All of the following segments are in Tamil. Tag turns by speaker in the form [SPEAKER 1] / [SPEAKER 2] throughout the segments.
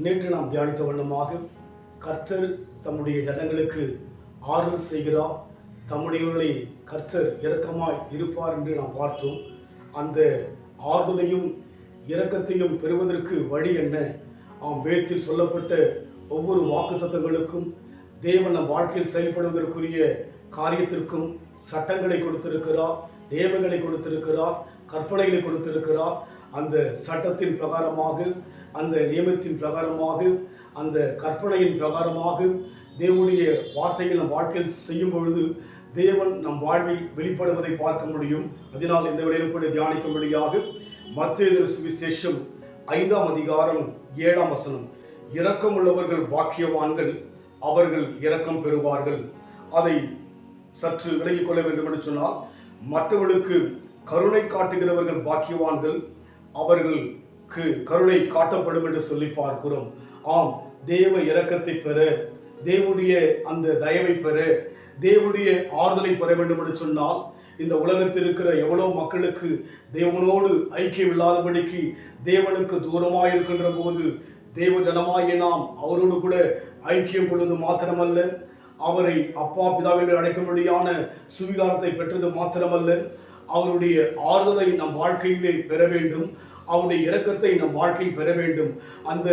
[SPEAKER 1] நேற்று நாம் தியானித்த வண்ணமாக கர்த்தர் தம்முடைய ஜனங்களுக்கு ஆறுதல் செய்கிறார், தம்முடையவர்களை கர்த்தர் இரக்கமாய் இருப்பார் என்று நாம் பார்த்தோம். அந்த ஆறுதலையும் இரக்கத்தையும் பெறுவதற்கு வழி என்ன? வேதத்தில் சொல்லப்பட்ட ஒவ்வொரு வாக்குத்தத்தங்களுக்கும் தேவன் நம் வாழ்க்கையில் செயல்படுவதற்குரிய காரியத்திற்கும் சட்டங்களை கொடுத்திருக்கிறார், நியமங்களை கொடுத்திருக்கிறார், கற்பனைகளை கொடுத்திருக்கிறார். அந்த சட்டத்தின் பிரகாரமாக, அந்த நியமத்தின் பிரகாரமாக, அந்த கற்பனையின் பிரகாரமாக தேவனுடைய வார்த்தைகள் நம் வாழ்க்கையில் செய்யும் பொழுது தேவன் நம் வாழ்வில் வெளிப்படுவதை பார்க்க முடியும். அதனால் இந்த வேளையிலும் கூட தியானிக்கும்படியாக மத்தேயு சுவிசேஷம் 5ஆம் அதிகாரம் 7ஆம் வசனம், இரக்கமுள்ளவர்கள் பாக்கியவான்கள், அவர்கள் இரக்கம் பெறுவார்கள். அதை சற்று விலகிக் கொள்ள வேண்டும் என்று சொன்னால், மற்றவர்களுக்கு கருணை காட்டுகிறவர்கள் பாக்கியவான்கள், அவர்களுக்கு கருணை காட்டப்படும் என்று சொல்லி பார்க்கிறோம். தேவ இரக்கத்தை பெற, தேவனுடைய அந்த தயவை பெற, தேவனுடைய ஆறுதலை பெற வேண்டும் என்று சொன்னால், இந்த உலகத்தில் இருக்கிற எவ்வளோ மக்களுக்கு தேவனோடு ஐக்கியம் இல்லாதபடிக்கு தேவனுக்கு தூரமாக இருக்கின்ற போது தேவ ஜனமாகிய நாம் அவரோடு கூட ஐக்கியம் கொள்வது மாத்திரமல்ல, அவரை அப்பா பிதாவென்று அழைக்கும்படியான சுவிகாரத்தை பெற்றது மாத்திரமல்ல, அவருடைய ஆறுதலை நம் வாழ்க்கையிலே பெற வேண்டும், அவருடைய இரக்கத்தை நம் வாழ்க்கையில் பெற வேண்டும். அந்த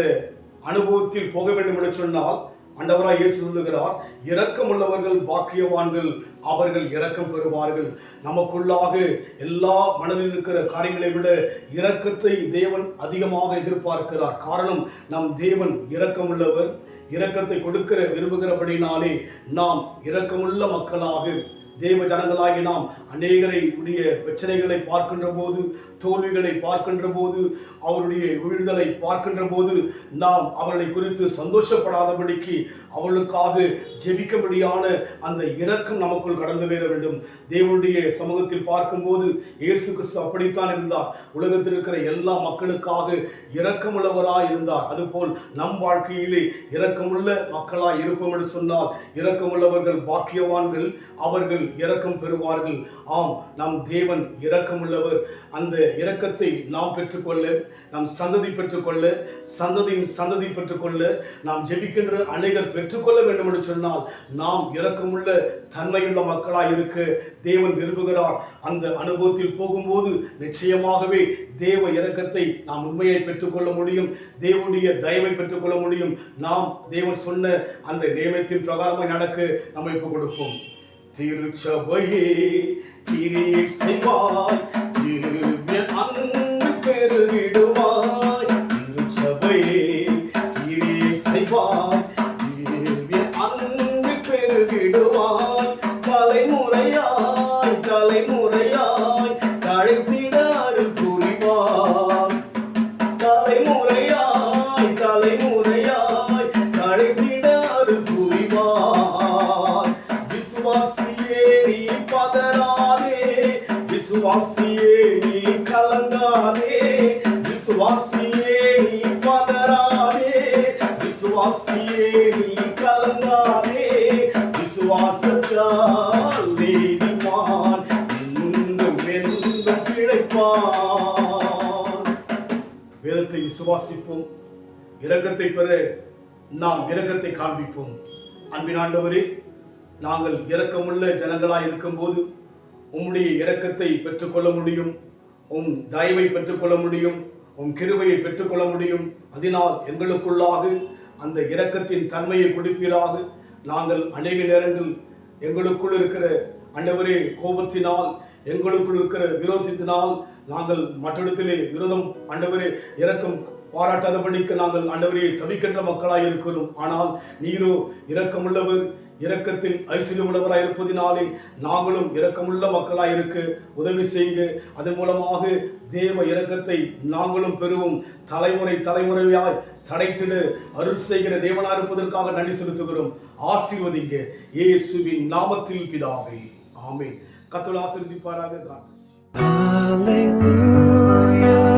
[SPEAKER 1] அனுபவத்தில் போக வேண்டும் என்று சொன்னால் ஆண்டவராய் இயேசு சொல்லுகிறார், இரக்கமுள்ளவர்கள் பாக்கியவான்கள், அவர்கள் இரக்கம் பெறுவார்கள். நமக்குள்ளாக எல்லா மனதில் இருக்கிற காரியங்களை விட இரக்கத்தை தேவன் அதிகமாக எதிர்பார்க்கிறார். காரணம், நம் தேவன் இரக்கமுள்ளவர். இரக்கத்தை கொடுக்கிற விரும்புகிறபடினாலே நாம் இரக்கமுள்ள மக்களாக, தேவ ஜனங்களாகி நாம் அநேகரை உடைய பிரச்சனைகளை பார்க்கின்ற போது, தோல்விகளை பார்க்கின்ற போது, அவருடைய விழுதலை பார்க்கின்ற போது நாம் அவர்களை குறித்து சந்தோஷப்படாதபடிக்கு அவர்களுக்காக ஜெபிக்கும்படியான அந்த இரக்கம் நமக்குள் கடந்து வர வேண்டும். தேவனுடைய சமூகத்தில் பார்க்கும்போது இயேசு கிறிஸ்து அப்படித்தான் இருந்தார். உலகத்தில் இருக்கிற எல்லா மக்களுக்காக இரக்கமுள்ளவராய் இருந்தார். அதுபோல் நம் வாழ்க்கையிலே இரக்கமுள்ள மக்களாய் இருப்போம் என்று சொன்னால், இரக்கமுள்ளவர்கள் பாக்கியவான்கள், அவர்கள் இரக்கம் பெறுவார்கள். நம் தேவன் இரக்கமுள்ளவர். அந்த இரக்கத்தை நாம் பெற்றுக்கொள்ள, நம் சந்ததி பெற்றுக்கொள்ள, சந்ததியின் சந்ததி பெற்றுக்கொள்ள, நாம் ஜெபிக்கின்ற அநேகர் பெற்றுக்கொள்ள வேண்டும் என்று சொன்னால், நாம் இரக்கமுள்ள தன்மையுள்ள மக்களாய் இருக்க தேவன் விரும்புகிறார். அந்த அனுபவத்தில் போகும்போது நிச்சயமாகவே தேவ இரக்கத்தை நாம் உண்மையை பெற்றுக்கொள்ள முடியும், தேவனுடைய தயவை பெற்றுக்கொள்ள முடியும். நாம் தேவன் சொன்ன அந்த நியமத்தின் பிரகாரமாய் நடக்க நம்ம இப்போ கொடுப்போம். திருச்சபையே கிரியை செய்வாய், திவ்ய அன்பு பெருகிடுவாய். திருச்சபையே கிரியை செய்வாய், திவ்ய அன்பு பெருகிடுவாய். தலைமுறையாய் தலைமுறையாய் தழைத்திட அருள் புரிவாய். தலைமுறையாய் தலைமுறையாய் தழைத்திட அருள் புரிவாய். விசுவாசியே நீ பதறாதே, விசுவாசியே நீ கலங்காதே, விசுவாசியே நீ பதறாதே, விசுவாசியே நீ கலங்காதே. விசுவாசத்தால் நீதிமான் என்றும் என்றும் பிழைப்பான். வேதத்தை விசுவாசிப்போம், இரக்கத்தை பெற நாம் இரக்கத்தை காண்பிப்போம். அன்பின் ஆண்டவரே, நாங்கள் இரக்கமுள்ள ஜனங்களாய் இருக்கும்போது உம்முடைய இரக்கத்தை பெற்றுக்கொள்ள முடியும், உம் தயவை பெற்றுக்கொள்ள முடியும், உம் கிருபையை பெற்றுக்கொள்ள முடியும். அதனால் எங்களுக்குள்ளாக அந்த இரக்கத்தின் தன்மையை கொடுப்பீராக. நாங்கள் அநேக நேரங்கள் எங்களுக்குள் இருக்கிற ஆண்டவரே கோபத்தினால், எங்களுக்குள் இருக்கிற விரோதத்தினால் நாங்கள் மற்றிடத்திலே விரோதம் ஆண்டவரே இரக்கம் பாராட்டாதபடிக்கு நாங்கள் ஆண்டவரே தவிக்கின்ற மக்களாய் இருக்கிறோம். ஆனால் நீரோ இரக்கமுள்ளவர், இரக்கத்தில் ஐஸ்வர்யமுள்ளவராய் இருப்பதினாலே நாங்களும் இரக்கமுள்ள மக்களாய் இருக்க உதவி செய்யுங்க. அதன் மூலமாக தேவ இரக்கத்தை நாங்களும் பெறுவோம். தலைமுறை தலைமுறையாய் தடைத்திட அருள் செய்கிற தேவனாய் இருப்பதற்காக நன்றி செலுத்துகிறோம். ஆசீர்வதிங்க இயேசுவின் நாமத்தில் பிதாவே, ஆமென். கர்த்தர் ஆசீர்வதிப்பாராக. God bless you. Hallelujah.